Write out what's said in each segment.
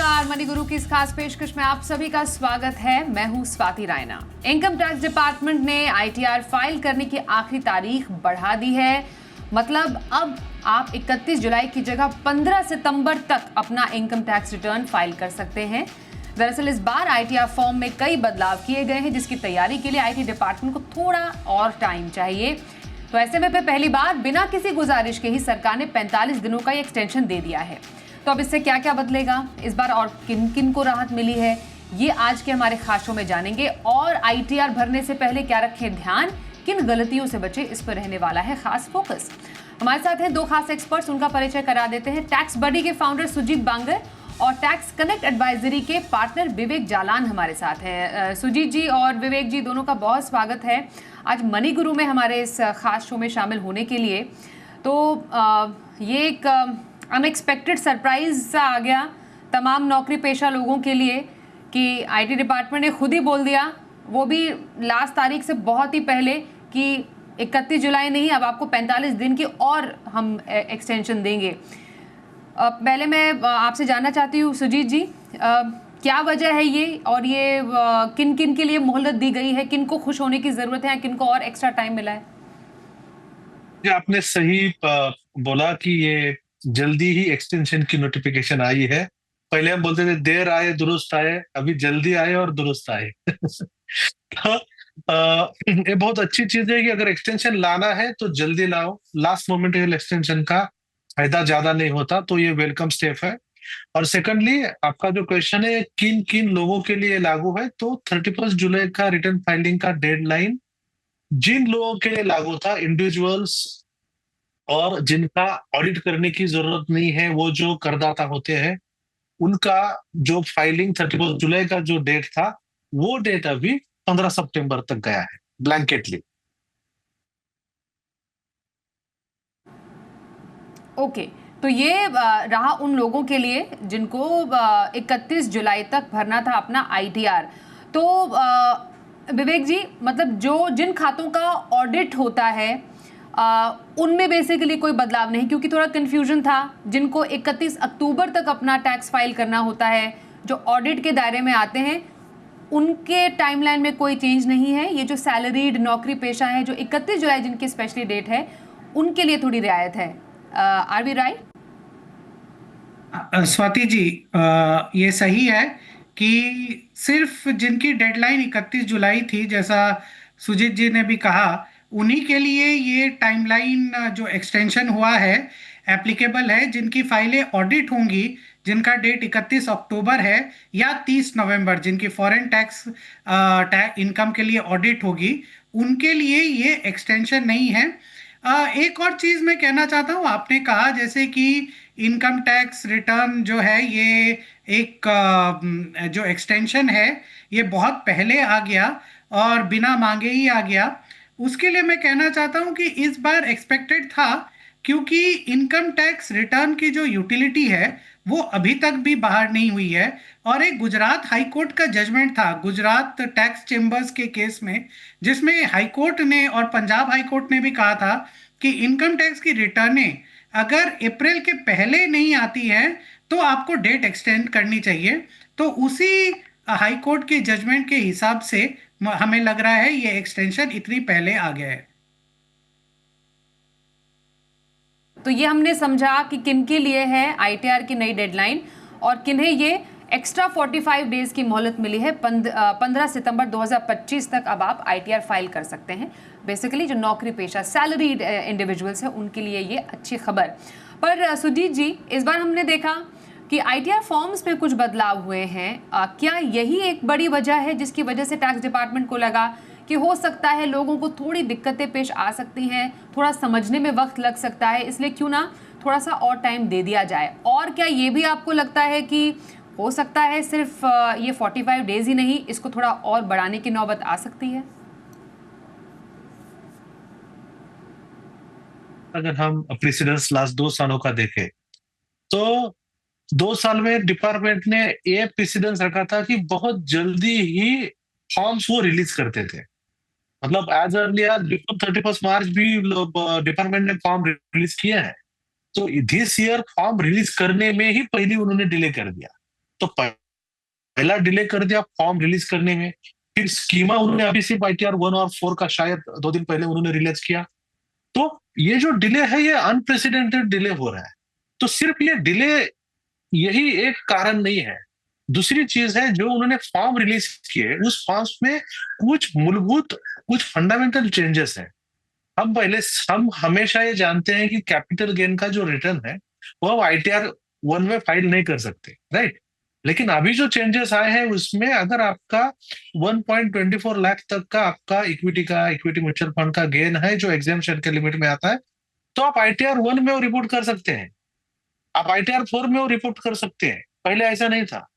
नमस्कार, मनी गुरु की इस खास पेशकश में आप सभी का स्वागत है। मैं हूं Swati Raina. Income tax department ने आईटीआर फाइल करने की आखिरी तारीख बढ़ा दी है। मतलब अब आप 31 जुलाई की जगह 15 सितंबर तक अपना इनकम टैक्स रिटर्न फाइल कर सकते हैं। दरअसल इस बार आईटीआर फॉर्म में कई बदलाव किए गए हैं, जिसकी तैयारी के लिए आईटी डिपार्टमेंट को थोड़ा और टाइम चाहिए। तो ऐसे में पहली बार बिना किसी गुजारिश के ही सरकार ने 45 दिनों का एक्सटेंशन दे दिया है। तो अब इससे क्या क्या बदलेगा इस बार और किन किन को राहत मिली है, ये आज के हमारे खास शो में जानेंगे। और आईटीआर भरने से पहले क्या रखें ध्यान, किन गलतियों से बचे, इस पर रहने वाला है खास फोकस। हमारे साथ हैं दो खास एक्सपर्ट्स, उनका परिचय करा देते हैं। टैक्स बडी के फाउंडर सुजीत बांगर और टैक्स कनेक्ट एडवाइजरी के पार्टनर विवेक जालान हमारे साथ हैं। सुजीत जी और विवेक जी दोनों का बहुत स्वागत है आज मनी गुरु में हमारे इस खास शो में शामिल होने के लिए। तो ये एक अनएक्सपेक्टेड सरप्राइज सा आ गया तमाम नौकरी पेशा लोगों के लिए कि आईटी डिपार्टमेंट ने खुद ही बोल दिया, वो भी लास्ट तारीख से बहुत ही पहले, कि 31 जुलाई नहीं, अब आपको 45 दिन की और हम एक्सटेंशन देंगे। पहले मैं आपसे जानना चाहती हूँ सुजीत जी, क्या वजह है ये, और ये किन किन के लिए मोहलत दी गई है, किन को खुश होने की जरूरत है, किन को और एक्स्ट्रा टाइम मिला है? आपने सही बोला कि ये जल्दी ही एक्सटेंशन की नोटिफिकेशन आई है। पहले हम बोलते थे देर आए दुरुस्त आए, अभी जल्दी आए और दुरुस्त आए। तो ये बहुत अच्छी चीज है कि अगर एक्सटेंशन लाना है तो जल्दी लाओ। लास्ट मोमेंट एक्सटेंशन का फायदा ज्यादा नहीं होता, तो ये वेलकम स्टेप है। और सेकंडली, आपका जो क्वेश्चन है किन किन लोगों के लिए लागू है, तो 31 जुलाई का रिटर्न फाइलिंग का डेडलाइन जिन लोगों के लिए लागू था, इंडिविजुअल्स और जिनका ऑडिट करने की जरूरत नहीं है, वो जो करदाता होते हैं, उनका जो फाइलिंग 31 जुलाई का जो डेट था, वो डेट अभी 15 सितंबर तक गया है ब्लैंकेटली। ओके, तो ये रहा उन लोगों के लिए जिनको 31 जुलाई तक भरना था अपना आईटीआर। तो विवेक जी, मतलब जो जिन खातों का ऑडिट होता है उनमें बेसिकली कोई बदलाव नहीं, क्योंकि थोड़ा कंफ्यूजन था। जिनको 31 अक्टूबर तक अपना टैक्स फाइल करना होता है, जो ऑडिट के दायरे में आते हैं, उनके टाइमलाइन में कोई चेंज नहीं है। ये जो सैलरीड नौकरी पेशा है, जो 31 जुलाई जिनकी स्पेशली डेट है, उनके लिए थोड़ी रियायत है। Are we right? Swati ji, ये सही है कि सिर्फ जिनकी डेडलाइन 31 जुलाई थी, जैसा सुजीत जी ने भी कहा, उन्हीं के लिए ये टाइमलाइन जो एक्सटेंशन हुआ है एप्लीकेबल है। जिनकी फाइलें ऑडिट होंगी, जिनका डेट 31 अक्टूबर है या 30 नवंबर, जिनकी फॉरेन टैक्स इनकम के लिए ऑडिट होगी, उनके लिए ये एक्सटेंशन नहीं है। एक और चीज मैं कहना चाहता हूँ, आपने कहा जैसे कि इनकम टैक्स रिटर्न जो है, ये एक जो एक्सटेंशन है, ये बहुत पहले आ गया और बिना मांगे ही आ गया। उसके लिए मैं कहना चाहता हूँ कि इस बार एक्सपेक्टेड था, क्योंकि इनकम टैक्स रिटर्न की जो यूटिलिटी है वो अभी तक भी बाहर नहीं हुई है। और एक गुजरात हाई कोर्ट का जजमेंट था गुजरात टैक्स चेंबर्स के केस में, जिसमें हाई कोर्ट ने और पंजाब हाई कोर्ट ने भी कहा था कि इनकम टैक्स की रिटर्नें अगर अप्रैल के पहले नहीं आती है तो आपको डेट एक्सटेंड करनी चाहिए। तो उसी हाई कोर्ट के जजमेंट के हिसाब से हमें लग रहा है ये एक्सटेंशन इतनी पहले आ गया है। तो ये हमने समझा कि किन के लिए है आईटीआर की नई डेडलाइन, और किन्हें ये एक्स्ट्रा 45 डेज की मोहलत मिली है। 15 सितंबर 2025 तक अब आप आईटीआर फाइल कर सकते हैं। बेसिकली जो नौकरी पेशा सैलरीड इंडिविजुअल्स है, उनके लिए ये अच्छी खबर। पर सुजीत जी, इस बार हमने देखा कि आईटीआर फॉर्म्स में कुछ बदलाव हुए हैं। क्या यही एक बड़ी वजह है जिसकी वजह से टैक्स डिपार्टमेंट को लगा कि हो सकता है लोगों को थोड़ी दिक्कतें पेश आ सकती हैं, थोड़ा समझने में वक्त लग सकता है, इसलिए क्यों ना थोड़ा सा और टाइम दे दिया जाए? और क्या ये भी आपको लगता है कि हो सकता है सिर्फ ये 45 डेज ही नहीं, इसको थोड़ा और बढ़ाने की नौबत आ सकती है? अगर हम प्रेसिडेंस लास्ट 2 सालों का देखें, तो 2 साल में डिपार्टमेंट ने ये प्रेसिडेंस रखा था कि बहुत जल्दी ही फॉर्म्स वो रिलीज करते थे। मतलब एज अर्ली एज बिफोर 31 मार्च भी डिपार्टमेंट ने फॉर्म रिलीज किया है। तो दिस ईयर फॉर्म रिलीज करने में ही पहले उन्होंने डिले कर दिया। तो पहला डिले कर दिया फॉर्म रिलीज करने में, फिर स्कीमा उन्होंने अभी सिर्फ ITR 1 और 4 का शायद 2 दिन पहले उन्होंने रिलीज किया। तो ये जो डिले है ये अनप्रेसिडेंटेड डिले हो रहा है। तो सिर्फ ये डिले यही एक कारण नहीं है। दूसरी चीज है, जो उन्होंने फॉर्म रिलीज किए उस फॉर्म्स में कुछ मूलभूत, कुछ फंडामेंटल चेंजेस हैं। हम हमेशा ये जानते हैं कि कैपिटल गेन का जो रिटर्न है वो हम ITR 1 में फाइल नहीं कर सकते, राइट। लेकिन अभी जो चेंजेस आए हैं उसमें अगर आपका 1.24 लाख तक का आपका इक्विटी म्यूचुअल फंड का गेन है जो एग्जेम्पशन के लिमिट में आता है, तो आप ITR 1 में वो रिपोर्ट कर सकते हैं, आप ITR 4 में वो रिपोर्ट कर सकते हैं। पहले ऐसा नहीं था।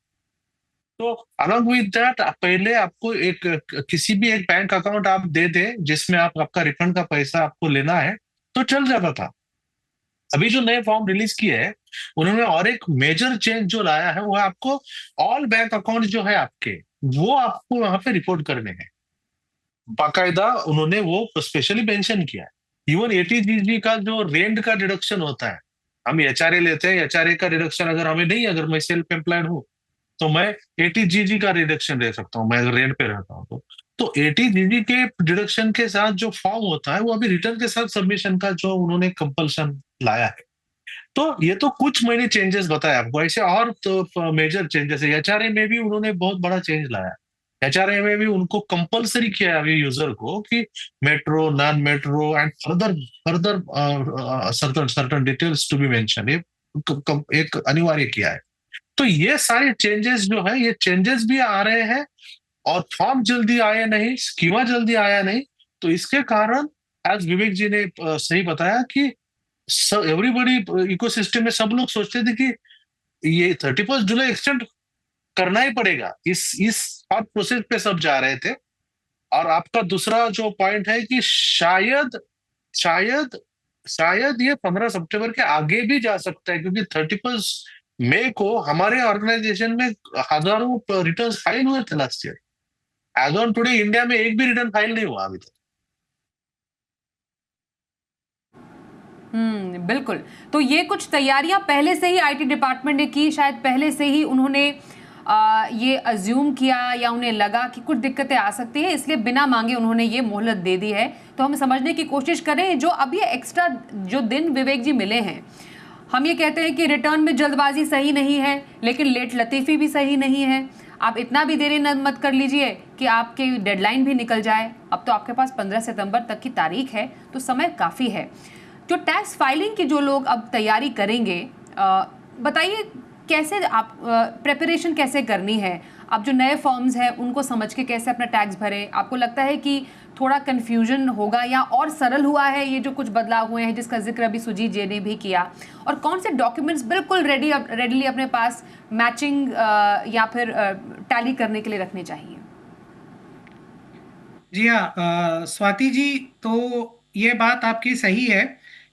तो अलॉन्ग विद दैट पहले आपको एक किसी भी एक बैंक अकाउंट आप दे दे जिसमें आप आपका रिफंड का पैसा आपको लेना है तो चल जाता था। अभी जो नए फॉर्म रिलीज किए हैं उन्होंने और एक मेजर चेंज जो लाया है वो है आपको ऑल बैंक अकाउंट जो है आपके वो आपको वहां पे रिपोर्ट करने हैं। बाकायदा उन्होंने वो स्पेशली मेंशन किया है। इवन 80GG का जो रेंट का डिडक्शन होता है, हम HRA लेते हैं, HRA का डिडक्शन अगर हमें नहीं, अगर मैं सेल्फ एम्प्लॉयड हूँ तो मैं 80GG का डिडक्शन ले सकता हूँ, मैं अगर रेंट पे रहता हूँ तो 80GG के डिडक्शन के साथ जो फॉर्म होता है वो अभी रिटर्न के साथ सबमिशन का जो उन्होंने कंपल्सन लाया है। तो ये तो कुछ मैंने चेंजेस बताया आपको, ऐसे और तो मेजर चेंजेस है। HRA में भी उन्होंने बहुत बड़ा चेंज लाया। HRA में भी उनको कंपलसरी किया है अभी यूजर को कि metro, non metro and further further certain certain details to be mention, ये एक अनिवार्य किया है। तो ये सारे चेंजेस जो है ये चेंजेस भी आ रहे हैं और फॉर्म जल्दी आया नहीं, स्कीमा जल्दी आया नहीं। तो इसके कारण एज विवेक जी ने सही बताया कि एवरीबॉडी इकोसिस्टम में सब लोग सोचते थे कि ये 31 जुलाई एक्सटेंड करना ही पड़ेगा, इस थॉट प्रोसेस पे सब जा रहे थे। और आपका दूसरा जो पॉइंट है कि शायद शायद शायद ये 15 सितंबर के आगे भी जा सकता है, क्योंकि 31 मई को हमारे ऑर्गेनाइजेशन में हजारों रिटर्न फाइल हुए थे last year. As on today India में एक भी रिटर्न फाइल नहीं हुआ अभी तक। बिल्कुल। तो ये कुछ तैयारियां पहले से ही IT डिपार्टमेंट ने की, शायद पहले से ही उन्होंने ये अज्यूम किया या उन्हें लगा कि कुछ दिक्कतें आ सकती हैं, इसलिए बिना मांगे उन्होंने ये मोहलत दे दी है। तो हम समझने की कोशिश करें, जो अब ये एक्स्ट्रा जो दिन विवेक जी मिले हैं, हम ये कहते हैं कि रिटर्न में जल्दबाजी सही नहीं है, लेकिन लेट लतीफ़ी भी सही नहीं है। आप इतना भी देरी मत कर लीजिए कि आपकी डेडलाइन भी निकल जाए। अब तो आपके पास 15 सितंबर तक की तारीख है, तो समय काफ़ी है। जो टैक्स फाइलिंग की जो लोग अब तैयारी करेंगे, बताइए कैसे आप प्रिपरेशन कैसे करनी है? अब जो नए फॉर्म्स हैं उनको समझ के कैसे अपना टैक्स भरें? आपको लगता है कि थोड़ा कन्फ्यूजन होगा या और सरल हुआ है ये जो कुछ बदलाव हुए हैं जिसका जिक्र अभी सुजीत जी ने भी किया? और कौन से डॉक्यूमेंट्स बिल्कुल रेडीली अपने पास मैचिंग या फिर टैली करने के लिए रखने चाहिए? जी हाँ, स्वाति जी, तो ये बात आपकी सही है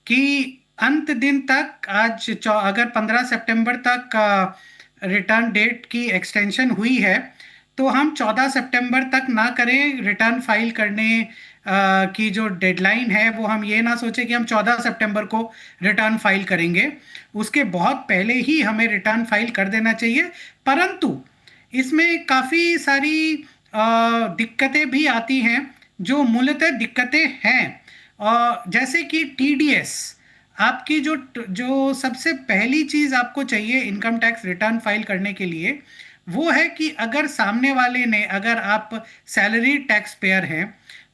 कि अंत दिन तक अगर 15 सितंबर तक रिटर्न डेट की एक्सटेंशन हुई है तो हम 14 सितंबर तक ना करें रिटर्न फाइल करने की जो डेडलाइन है, वो हम ये ना सोचें कि हम 14 सितंबर को रिटर्न फाइल करेंगे। उसके बहुत पहले ही हमें रिटर्न फाइल कर देना चाहिए। परंतु इसमें काफ़ी सारी दिक्कतें भी आती हैं, जो मूलतः दिक्कतें हैं, जैसे कि TDS। आपकी जो सबसे पहली चीज़ आपको चाहिए इनकम टैक्स रिटर्न फाइल करने के लिए, वो है कि अगर सामने वाले ने, अगर आप सैलरी टैक्स पेयर हैं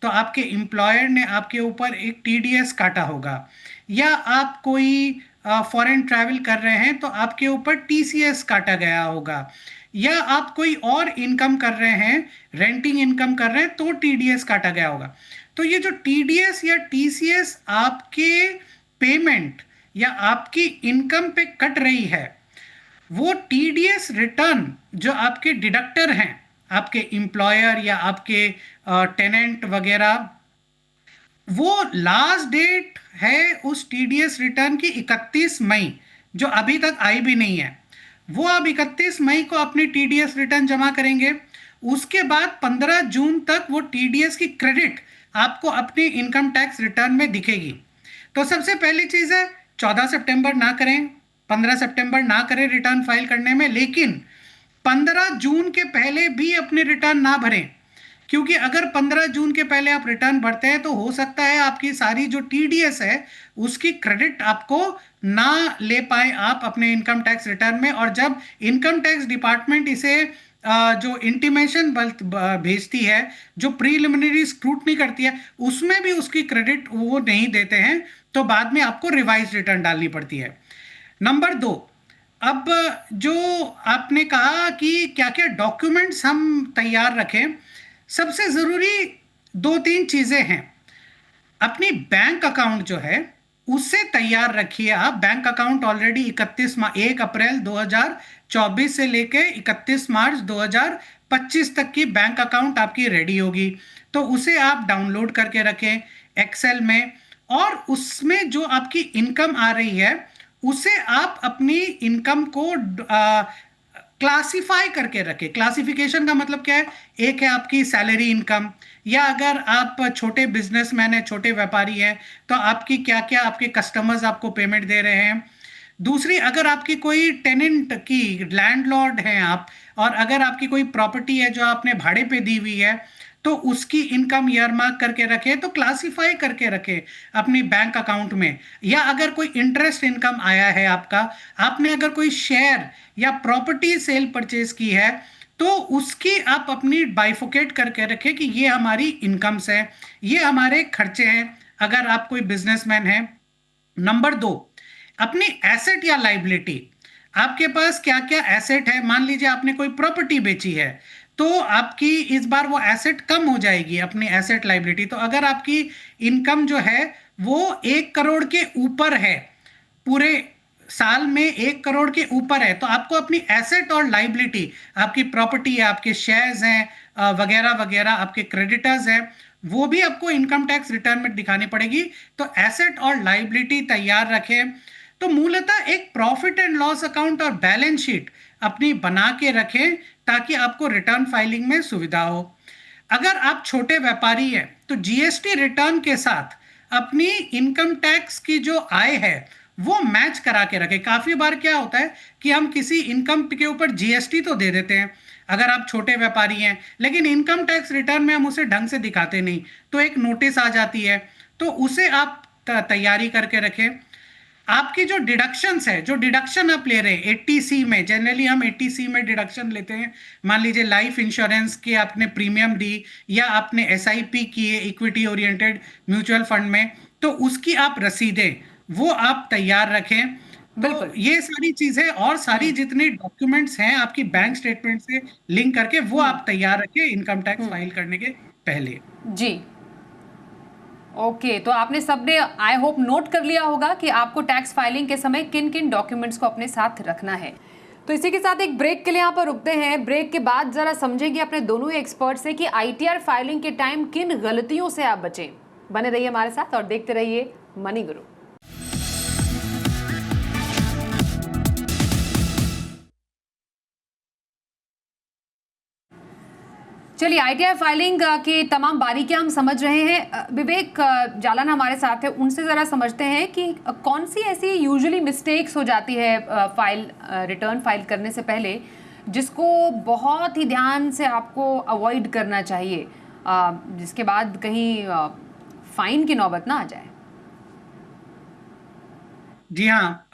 तो आपके एम्प्लॉयर ने आपके ऊपर एक TDS काटा होगा, या आप कोई फॉरेन ट्रैवल कर रहे हैं तो आपके ऊपर TCS काटा गया होगा, या आप कोई और इनकम कर रहे हैं, रेंटिंग इनकम कर रहे हैं तो TDS काटा गया होगा। तो ये जो TDS या TCS आपके पेमेंट या आपकी इनकम पे कट रही है, वो TDS रिटर्न जो आपके डिडक्टर हैं, आपके एम्प्लॉयर या आपके टेनेंट वगैरह, वो लास्ट डेट है उस TDS रिटर्न की 31 मई, जो अभी तक आई भी नहीं है। वो आप 31 मई को अपनी TDS रिटर्न जमा करेंगे। उसके बाद 15 जून तक वो TDS की क्रेडिट आपको अपनी इनकम टैक्स रिटर्न में दिखेगी। तो सबसे पहली चीज़ है 14 सितंबर ना करें, 15 सितंबर ना करें रिटर्न फाइल करने में, लेकिन 15 जून के पहले भी अपने रिटर्न ना भरें, क्योंकि अगर 15 जून के पहले आप रिटर्न भरते हैं तो हो सकता है आपकी सारी जो टीडीएस है उसकी क्रेडिट आपको ना ले पाए आप अपने इनकम टैक्स रिटर्न में। और जब इनकम टैक्स डिपार्टमेंट इसे जो इंटीमेशन भेजती है, जो प्रीलिमिनरी स्क्रूटनी करती है, उसमें भी उसकी क्रेडिट वो नहीं देते हैं, तो बाद में आपको रिवाइज रिटर्न डालनी पड़ती है। नंबर 2, अब जो आपने कहा कि क्या क्या डॉक्यूमेंट्स हम तैयार रखें, सबसे ज़रूरी 2-3 चीज़ें हैं। अपनी बैंक अकाउंट जो है उसे तैयार रखिए आप। बैंक अकाउंट ऑलरेडी 1 अप्रैल 2024 से लेके 31 मार्च 2025 तक की बैंक अकाउंट आपकी रेडी होगी, तो उसे आप डाउनलोड करके रखें एक्सेल में। और उसमें जो आपकी इनकम आ रही है उसे आप अपनी इनकम को क्लासिफाई करके रखें। क्लासिफिकेशन का मतलब क्या है? एक है आपकी सैलरी इनकम, या अगर आप छोटे बिजनेसमैन हैं, छोटे व्यापारी हैं, तो आपकी क्या क्या आपके कस्टमर्स आपको पेमेंट दे रहे हैं। दूसरी, अगर आपकी कोई टेनेंट की लैंडलॉर्ड हैं आप, और अगर आपकी कोई प्रॉपर्टी है जो आपने भाड़े पे दी हुई है, तो उसकी इनकम ईयर मार्क करके रखें, तो क्लासिफाई करके रखें अपनी बैंक अकाउंट में। या अगर कोई इंटरेस्ट इनकम आया है आपका, आपने अगर कोई शेयर या प्रॉपर्टी सेल परचेज की है, तो उसकी आप अपनी बाइफोकेट करके रखें कि ये हमारी इनकम्स है, ये हमारे खर्चे हैं, अगर आप कोई बिजनेसमैन हैं। नंबर 2, अपनी एसेट या लाइबिलिटी, आपके पास क्या क्या एसेट है। मान लीजिए आपने कोई प्रॉपर्टी बेची है, तो आपकी इस बार वो एसेट कम हो जाएगी, अपनी एसेट लाइबिलिटी। तो अगर आपकी इनकम जो है वो 1 करोड़ के ऊपर है, पूरे साल में 1 करोड़ के ऊपर है, तो आपको अपनी एसेट और लाइबिलिटी, आपकी प्रॉपर्टी है, आपके शेयर्स हैं वगैरह वगैरह, आपके क्रेडिटर्स हैं, वो भी आपको इनकम टैक्स रिटर्न में दिखानी पड़ेगी। तो एसेट और लाइबिलिटी तैयार रखें। तो मूलतः एक प्रॉफिट एंड लॉस अकाउंट और बैलेंस शीट अपनी बना के रखें, ताकि आपको रिटर्न फाइलिंग में सुविधा हो। अगर आप छोटे व्यापारी हैं तो जीएसटी रिटर्न के साथ अपनी इनकम टैक्स की जो आय है वो मैच करा के रखें। काफी बार क्या होता है कि हम किसी इनकम के ऊपर जीएसटी तो दे देते हैं अगर आप छोटे व्यापारी हैं, लेकिन इनकम टैक्स रिटर्न में हम उसे ढंग से दिखाते नहीं, तो एक नोटिस आ जाती है, तो उसे आप तैयारी करके रखें। आपकी जो डिडक्शंस है, जो डिडक्शन आप ले रहे हैं 80C में, जनरली हम 80C में डिडक्शन लेते हैं। मान लीजिए लाइफ इंश्योरेंस के आपने प्रीमियम दी, या आपने एसआईपी की है इक्विटी ओरिएंटेड म्यूचुअल फंड में, तो उसकी आप रसीदें वो आप तैयार रखें। बिल्कुल। तो ये सारी चीजें और सारी जितनी डॉक्यूमेंट्स हैं आपकी बैंक स्टेटमेंट से लिंक करके, वो आप तैयार रखें इनकम टैक्स फाइल करने के पहले। जी, ओके। तो आपने सबने आई होप नोट कर लिया होगा कि आपको टैक्स फाइलिंग के समय किन किन डॉक्यूमेंट्स को अपने साथ रखना है। तो इसी के साथ एक ब्रेक के लिए यहाँ पर रुकते हैं। ब्रेक के बाद जरा समझेंगे अपने दोनों ही एक्सपर्ट से कि आईटीआर फाइलिंग के टाइम किन गलतियों से आप बचें। बने रहिए हमारे साथ और देखते रहिए मनी गुरु। चलिए, आईटीआर फाइलिंग की तमाम बारीकियां हम समझ रहे हैं। विवेक जालन हमारे साथ है, उनसे ज़रा समझते हैं कि कौन सी ऐसी यूजुअली मिस्टेक्स हो जाती है रिटर्न फाइल करने से पहले, जिसको बहुत ही ध्यान से आपको अवॉइड करना चाहिए, जिसके बाद कहीं फाइन की नौबत ना आ जाए। जी हाँ,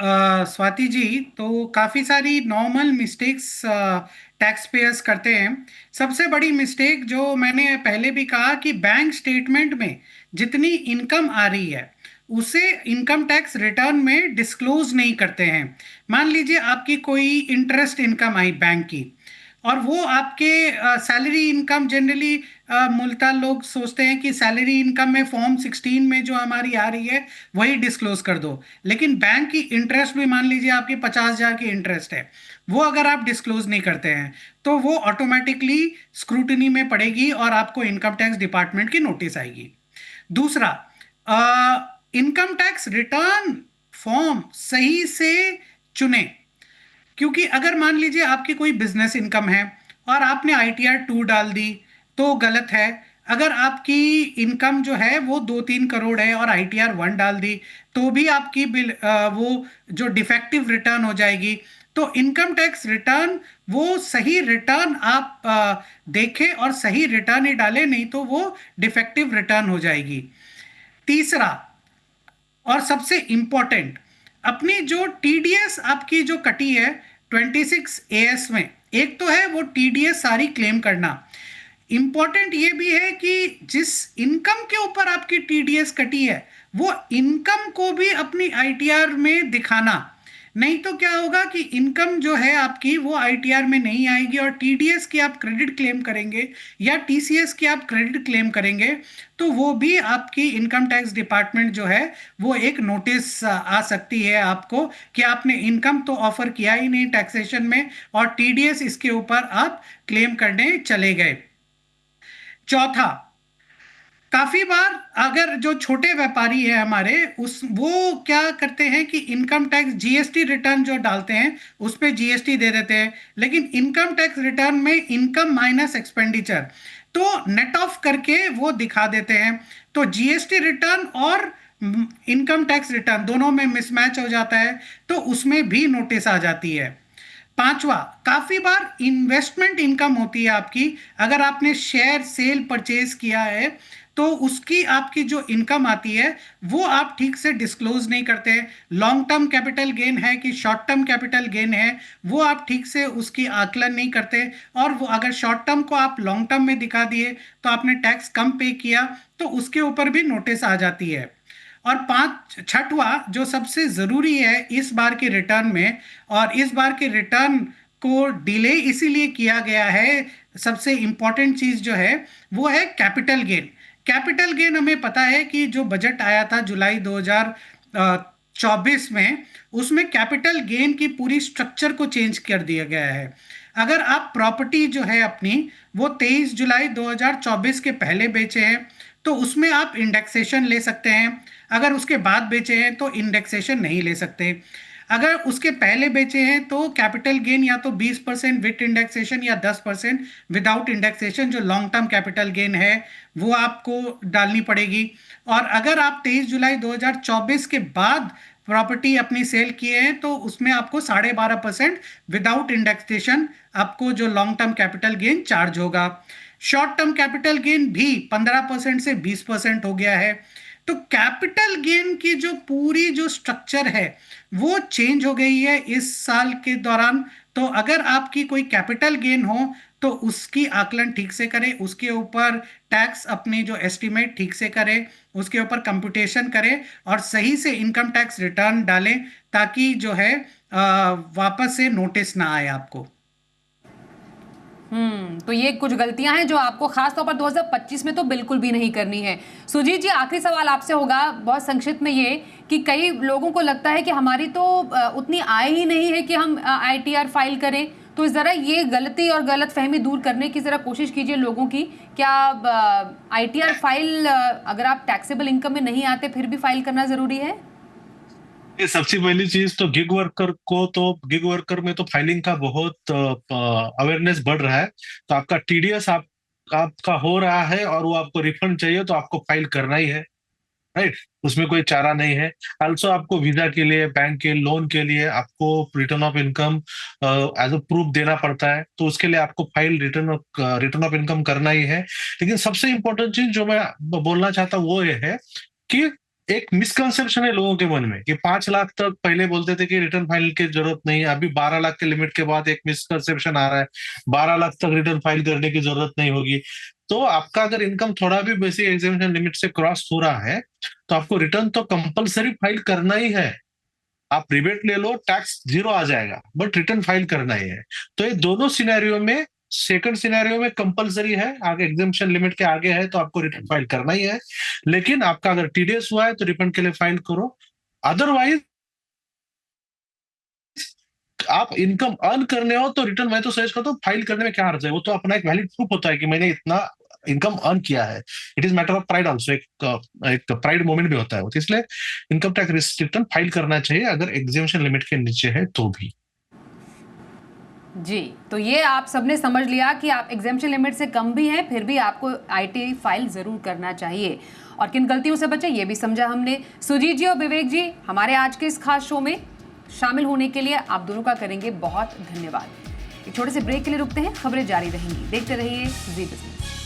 स्वाति जी, तो काफ़ी सारी नॉर्मल मिस्टेक्स टैक्स पेयर्स करते हैं। सबसे बड़ी मिस्टेक जो मैंने पहले भी कहा कि बैंक स्टेटमेंट में जितनी इनकम आ रही है उसे इनकम टैक्स रिटर्न में डिस्क्लोज नहीं करते हैं। मान लीजिए आपकी कोई इंटरेस्ट इनकम आई बैंक की, और वो आपके सैलरी इनकम, जनरली मूलतः लोग सोचते हैं कि सैलरी इनकम में फॉर्म 16 में जो हमारी आ रही है वही डिस्क्लोज कर दो, लेकिन बैंक की इंटरेस्ट भी मान लीजिए आपकी 50,000 की इंटरेस्ट है, वो अगर आप डिस्क्लोज नहीं करते हैं तो वो ऑटोमेटिकली स्क्रूटनी में पड़ेगी और आपको इनकम टैक्स डिपार्टमेंट की नोटिस आएगी। दूसरा, इनकम टैक्स रिटर्न फॉर्म सही से चुने, क्योंकि अगर मान लीजिए आपकी कोई बिजनेस इनकम है और आपने आईटीआर 2 डाल दी तो गलत है। अगर आपकी इनकम जो है वो 2-3 करोड़ है और आईटीआर 1 डाल दी तो भी आपकी वो जो डिफेक्टिव रिटर्न हो जाएगी। तो इनकम टैक्स रिटर्न, वो सही रिटर्न आप देखें और सही रिटर्न ही डालें, नहीं तो वो डिफेक्टिव रिटर्न हो जाएगी। तीसरा और सबसे इंपॉर्टेंट, अपनी जो टीडीएस आपकी जो कटी है 26 एएस में, एक तो है वो टीडीएस सारी क्लेम करना, इंपॉर्टेंट ये भी है कि जिस इनकम के ऊपर आपकी टीडीएस कटी है वो इनकम को भी अपनी आईटीआर में दिखाना। नहीं तो क्या होगा कि इनकम जो है आपकी वो आईटीआर में नहीं आएगी और टीडीएस की आप क्रेडिट क्लेम करेंगे या टीसीएस की आप क्रेडिट क्लेम करेंगे तो वो भी आपकी इनकम टैक्स डिपार्टमेंट जो है वो एक नोटिस आ सकती है आपको कि आपने इनकम तो ऑफर किया ही नहीं टैक्सेशन में और टीडीएस इसके ऊपर आप क्लेम करने चले गए। चौथा, काफी बार अगर जो छोटे व्यापारी है हमारे वो क्या करते हैं कि इनकम टैक्स जीएसटी रिटर्न जो डालते हैं उस पे जीएसटी दे देते हैं, लेकिन इनकम टैक्स रिटर्न में इनकम माइनस एक्सपेंडिचर तो नेट ऑफ करके वो दिखा देते हैं, तो जीएसटी रिटर्न और इनकम टैक्स रिटर्न दोनों में मिसमैच हो जाता है तो उसमें भी नोटिस आ जाती है। पांचवा, काफी बार इन्वेस्टमेंट इनकम होती है आपकी, अगर आपने शेयर सेल परचेज किया है तो उसकी आपकी जो इनकम आती है वो आप ठीक से डिस्क्लोज नहीं करते, लॉन्ग टर्म कैपिटल गेन है कि शॉर्ट टर्म कैपिटल गेन है वो आप ठीक से उसकी आकलन नहीं करते, और वो अगर शॉर्ट टर्म को आप लॉन्ग टर्म में दिखा दिए तो आपने टैक्स कम पे किया तो उसके ऊपर भी नोटिस आ जाती है। और छठवा जो सबसे जरूरी है इस बार के रिटर्न में, और इस बार के रिटर्न को डिले इसीलिए किया गया है, सबसे इंपॉर्टेंट चीज जो है वो है कैपिटल गेन। कैपिटल गेन हमें पता है कि जो बजट आया था जुलाई 2024 में उसमें कैपिटल गेन की पूरी स्ट्रक्चर को चेंज कर दिया गया है। अगर आप प्रॉपर्टी जो है अपनी वो 23 जुलाई 2024 के पहले बेचे हैं तो उसमें आप इंडेक्सेशन ले सकते हैं, अगर उसके बाद बेचे हैं तो इंडेक्सेशन नहीं ले सकते। अगर उसके पहले बेचे हैं तो कैपिटल गेन या तो 20% विद इंडेक्सेशन या 10% विदाउट इंडेक्सेशन जो लॉन्ग टर्म कैपिटल गेन है वो आपको डालनी पड़ेगी। और अगर आप 23 जुलाई 2024 के बाद प्रॉपर्टी अपनी सेल किए हैं तो उसमें आपको 12.5% विदाउट इंडेक्सेशन आपको जो long term capital gain charge होगा। शॉर्ट टर्म कैपिटल गेन भी 15% से 20% हो गया है। तो कैपिटल गेन की जो पूरी जो स्ट्रक्चर है वो चेंज हो गई है इस साल के दौरान। तो अगर आपकी कोई कैपिटल गेन हो तो उसकी आकलन ठीक से करें, उसके ऊपर टैक्स अपनी जो एस्टिमेट ठीक से करें, उसके ऊपर कंप्यूटेशन करें और सही से इनकम टैक्स रिटर्न डालें ताकि जो है वापस से नोटिस ना आए आपको। तो ये कुछ गलतियां हैं जो आपको खास तौर पर 2025 में तो बिल्कुल भी नहीं करनी है। सुजीत जी, आखिरी सवाल आपसे होगा बहुत संक्षिप्त में, ये कि कई लोगों को लगता है कि हमारी तो उतनी आय ही नहीं है कि हम आईटीआर फाइल करें, तो जरा ये गलती और गलत फहमी दूर करने की जरा कोशिश कीजिए लोगों की। क्या आईटीआर फाइल अगर आप टैक्सेबल इनकम में नहीं आते फिर भी फाइल करना जरूरी है? ये सबसे पहली चीज तो गिग वर्कर में तो फाइलिंग का बहुत अवेयरनेस बढ़ रहा है। तो आपका टीडीएस आपका हो रहा है और वो आपको रिफंड चाहिए तो आपको फाइल करना ही है, राइट, उसमें कोई चारा नहीं है। आल्सो आपको वीजा के लिए, बैंक के लोन के लिए आपको return of income as a proof देना पड़ता है, तो उसके लिए आपको फाइल रिटर्न ऑफ इनकम करना ही है। लेकिन सबसे इंपॉर्टेंट चीज जो मैं बोलना चाहता हूँ वो ये है कि एक मिसकंसेप्शन है लोगों के मन में कि 5 लाख तक पहले बोलते थे कि रिटर्न फाइल की जरूरत नहीं है, अभी 12 लाख के लिमिट के बाद एक मिसकंसेप्शन आ रहा है 12 लाख तक रिटर्न फाइल करने की जरूरत नहीं होगी। तो आपका अगर इनकम थोड़ा भी बेसिक एग्जामिनेशन लिमिट से क्रॉस हो रहा है तो आपको रिटर्न तो कंपलसरी फाइल करना ही है। आप रिबेट ले लो, टैक्स 0 आ जाएगा, बट रिटर्न फाइल करना ही है। तो ये दोनों सिनेरियो में, सेकंड सिनेरियो में कंपलसरी है, आगे एग्जामिनेशन लिमिट के आगे है तो आपको रिटर्न फाइल करना ही है। लेकिन आपका अगर टीडीएस हुआ है तो रिफंड के लिए फाइल करो, अदरवाइज आप इनकम अर्न करने हो तो रिटर्न मैं तो सजेस्ट करता हूँ फाइल करने में क्या हर्ज है, वो तो अपना एक वैलिड प्रूफ होता है कि मैंने इतना इनकम अर्न किया है। It is matter of pride also, एक प्राइड मोमेंट भी होता है वो, तो इसलिए इनकम टैक्स रिटर्न फाइल करना चाहिए अगर एग्जामिनेशन लिमिट के नीचे है तो भी। जी, तो ये आप सबने समझ लिया कि आप एग्जामिनेशन लिमिट से कम भी हैं फिर भी आपको आईटी फाइल जरूर करना चाहिए और किन गलतियों से बचे ये भी समझा हमने। सुजीत जी और विवेक जी, हमारे आज के इस खास शो में शामिल होने के लिए आप दोनों का करेंगे बहुत धन्यवाद। एक छोटे से ब्रेक के लिए रुकते हैं, खबरें जारी रहेंगी, देखते रहिए जी बिजनेस।